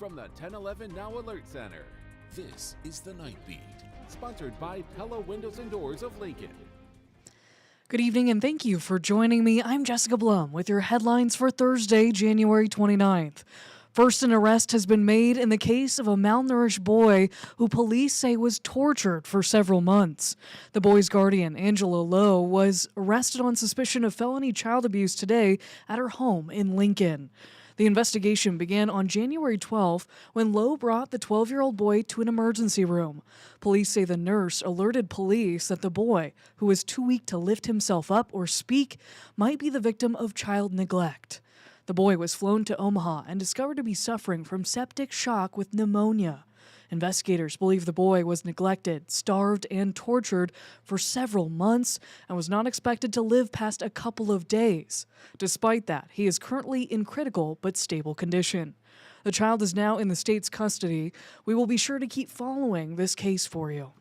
from the 1011 Now Alert Center. This is the Night Beat. Sponsored by Pella Windows and Doors of Lincoln. Good evening and thank you for joining me. I'm Jessica Blum with your headlines for Thursday, January 29th. First, an arrest has been made in the case of a malnourished boy who police say was tortured for several months. The boy's guardian, Angela Lowe, was arrested on suspicion of felony child abuse today at her home in Lincoln. The investigation began on January 12th when Lowe brought the 12-year-old boy to an emergency room. Police say the nurse alerted police that the boy, who was too weak to lift himself up or speak, might be the victim of child neglect. The boy was flown to Omaha and discovered to be suffering from septic shock with pneumonia. Investigators believe the boy was neglected, starved, and tortured for several months and was not expected to live past a couple of days. Despite that, he is currently in critical but stable condition. The child is now in the state's custody. We will be sure to keep following this case for you.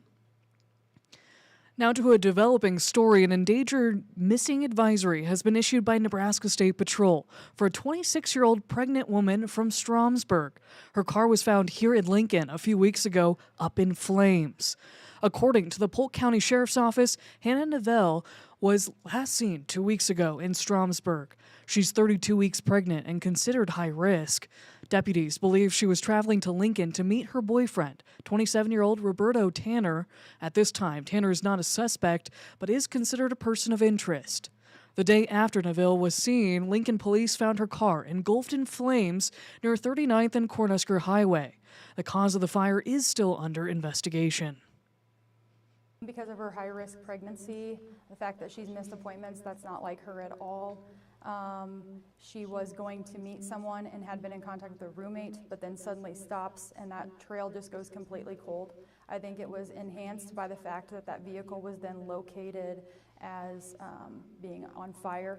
Now to a developing story. An endangered missing advisory has been issued by Nebraska State Patrol for a 26-year-old pregnant woman from Stromsburg. Her car was found here in Lincoln a few weeks ago, up in flames. According to the Polk County Sheriff's Office, Hannah Neville was last seen 2 weeks ago in Stromsburg. She's 32 weeks pregnant and considered high risk. Deputies believe she was traveling to Lincoln to meet her boyfriend, 27-year-old Roberto Tanner. At this time, Tanner is not a suspect, but is considered a person of interest. The day after Neville was seen, Lincoln police found her car engulfed in flames near 39th and Cornhusker Highway. The cause of the fire is still under investigation. Because of her high-risk pregnancy, the fact that she's missed appointments, that's not like her at all. She was going to meet someone and had been in contact with a roommate, but then suddenly stops and that trail just goes completely cold. I think it was enhanced by the fact that that vehicle was then located as being on fire.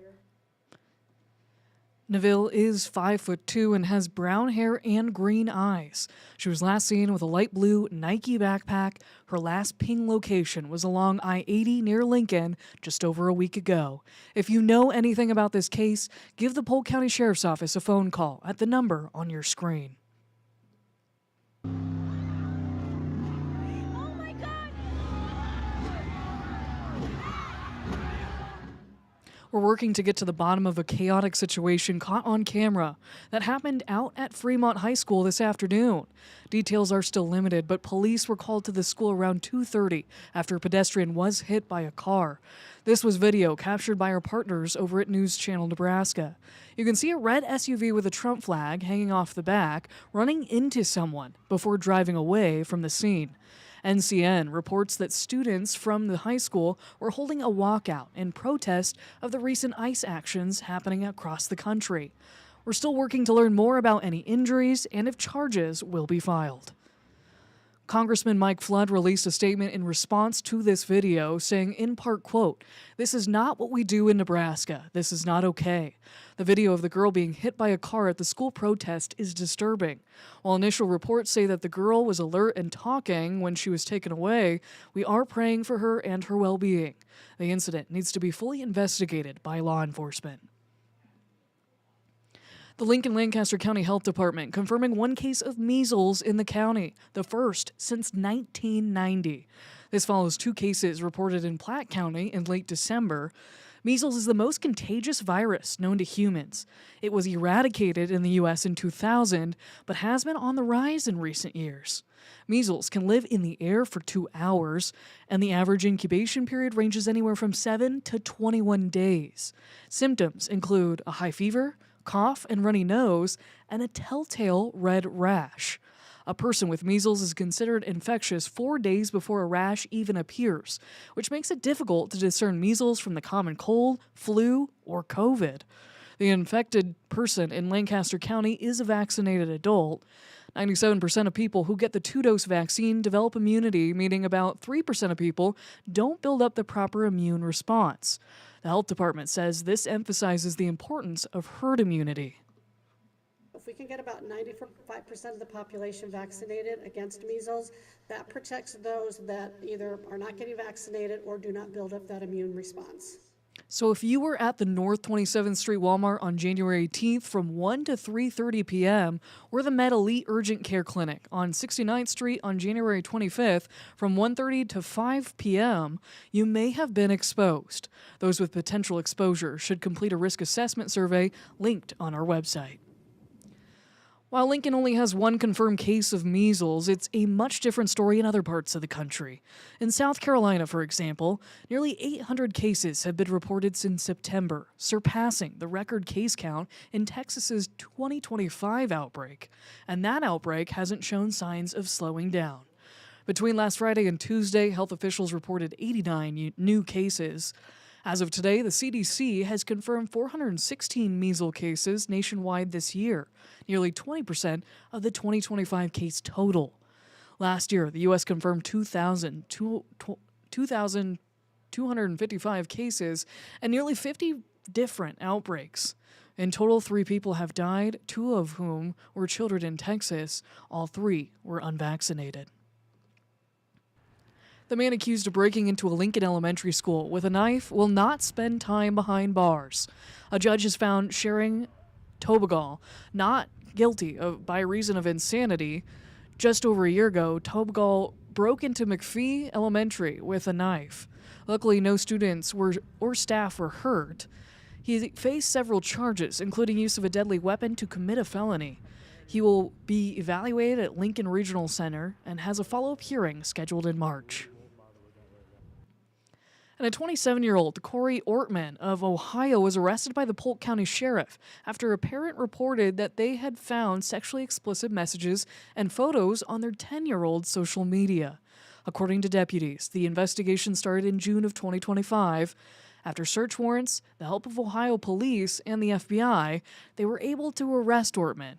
Neville is 5'2" and has brown hair and green eyes. She was last seen with a light blue Nike backpack. Her last ping location was along I-80 near Lincoln just over a week ago. If you know anything about this case, give the Polk County Sheriff's Office a phone call at the number on your screen. We're working to get to the bottom of a chaotic situation caught on camera that happened out at Fremont High School this afternoon. Details are still limited, but police were called to the school around 2:30 after a pedestrian was hit by a car. This was video captured by our partners over at News Channel Nebraska. You can see a red SUV with a Trump flag hanging off the back running into someone before driving away from the scene. NCN reports that students from the high school were holding a walkout in protest of the recent ICE actions happening across the country. We're still working to learn more about any injuries and if charges will be filed. Congressman Mike Flood released a statement in response to this video saying in part, quote, "This is not what we do in Nebraska. This is not okay." The video of the girl being hit by a car at the school protest is disturbing. While initial reports say that the girl was alert and talking when she was taken away, we are praying for her and her well-being. The incident needs to be fully investigated by law enforcement. The Lincoln-Lancaster County Health Department confirming one case of measles in the county, the first since 1990. This follows 2 cases reported in Platte County in late December. Measles is the most contagious virus known to humans. It was eradicated in the U.S. in 2000, but has been on the rise in recent years. Measles can live in the air for 2 hours, and the average incubation period ranges anywhere from 7 to 21 days. Symptoms include a high fever, cough and runny nose, and a telltale red rash. A person with measles is considered infectious 4 days before a rash even appears, which makes it difficult to discern measles from the common cold, flu, or COVID. The infected person in Lancaster County is a vaccinated adult. 97% of people who get the 2-dose vaccine develop immunity, meaning about 3% of people don't build up the proper immune response. The health department says this emphasizes the importance of herd immunity. If we can get about 95% of the population vaccinated against measles, that protects those that either are not getting vaccinated or do not build up that immune response. So if you were at the North 27th Street Walmart on January 18th from 1 to 3:30 p.m., or the Med Elite Urgent Care Clinic on 69th Street on January 25th from 1:30 to 5 p.m., you may have been exposed. Those with potential exposure should complete a risk assessment survey linked on our website. While Lincoln only has one confirmed case of measles, it's a much different story in other parts of the country. In South Carolina, for example, nearly 800 cases have been reported since September, surpassing the record case count in Texas's 2025 outbreak. And that outbreak hasn't shown signs of slowing down. Between last Friday and Tuesday, health officials reported 89 new cases. As of today, the CDC has confirmed 416 measles cases nationwide this year, nearly 20% of the 2025 case total. Last year, the U.S. confirmed 2,255 cases and nearly 50 different outbreaks. In total, 3 people have died, 2 of whom were children in Texas. All 3 were unvaccinated. The man accused of breaking into a Lincoln elementary school with a knife will not spend time behind bars. A judge has found Sharing Tobagal not guilty by reason of insanity. Just over a year ago, Tobagal broke into McPhee Elementary with a knife. Luckily, no students or staff were hurt. He faced several charges, including use of a deadly weapon to commit a felony. He will be evaluated at Lincoln Regional Center and has a follow-up hearing scheduled in March. And a 27-year-old, Corey Ortman of Ohio, was arrested by the Polk County Sheriff after a parent reported that they had found sexually explicit messages and photos on their 10-year-old's social media. According to deputies, the investigation started in June of 2025. After search warrants, the help of Ohio police, and the FBI, they were able to arrest Ortman.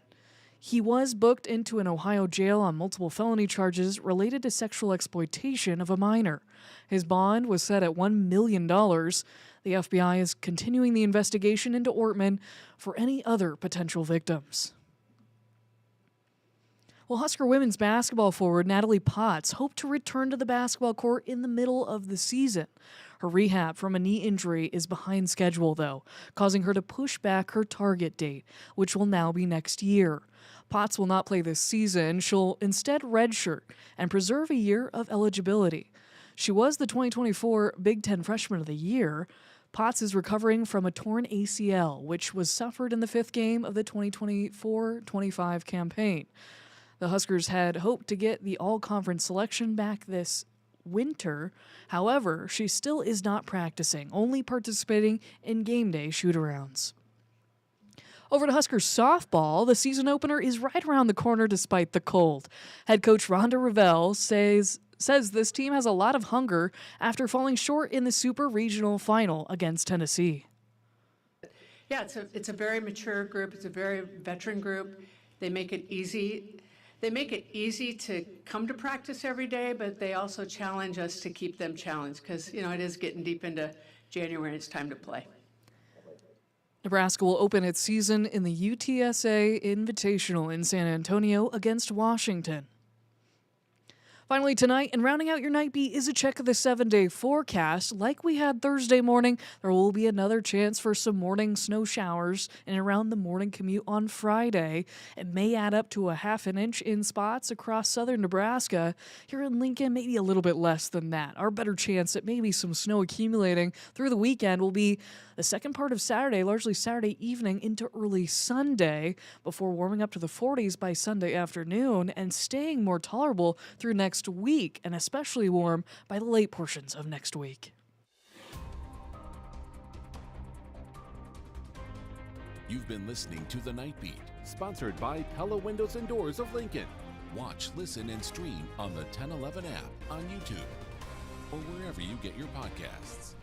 He was booked into an Ohio jail on multiple felony charges related to sexual exploitation of a minor. His bond was set at $1 million. The FBI is continuing the investigation into Ortman for any other potential victims. Well, Husker women's basketball forward Natalie Potts hoped to return to the basketball court in the middle of the season. Her rehab from a knee injury is behind schedule, though, causing her to push back her target date, which will now be next year. Potts will not play this season. She'll instead redshirt and preserve a year of eligibility. She was the 2024 Big Ten Freshman of the Year. Potts is recovering from a torn ACL, which was suffered in the 5th game of the 2024-25 campaign. The Huskers had hoped to get the all-conference selection back this winter. However, she still is not practicing, only participating in game day shoot-arounds. Over to Huskers softball, the season opener is right around the corner despite the cold. Head coach Rhonda Revelle says this team has a lot of hunger after falling short in the Super Regional Final against Tennessee. Yeah, it's a very mature group. It's a very veteran group. They make it easy. They make it easy to come to practice every day, but they also challenge us to keep them challenged because, it is getting deep into January and it's time to play. Nebraska will open its season in the UTSA Invitational in San Antonio against Washington. Finally tonight, and rounding out your night beat, is a check of the 7-day forecast. Like we had Thursday morning, there will be another chance for some morning snow showers and around the morning commute on Friday. It may add up to a ½ an inch in spots across southern Nebraska. Here in Lincoln, maybe a little bit less than that. Our better chance at maybe some snow accumulating through the weekend will be the second part of Saturday, largely Saturday evening into early Sunday, before warming up to the 40s by Sunday afternoon and staying more tolerable through next week, and especially warm by the late portions of next week. You've been listening to The Night Beat. Sponsored by Pella Windows and Doors of Lincoln. Watch, listen, and stream on the 1011 app on YouTube or wherever you get your podcasts.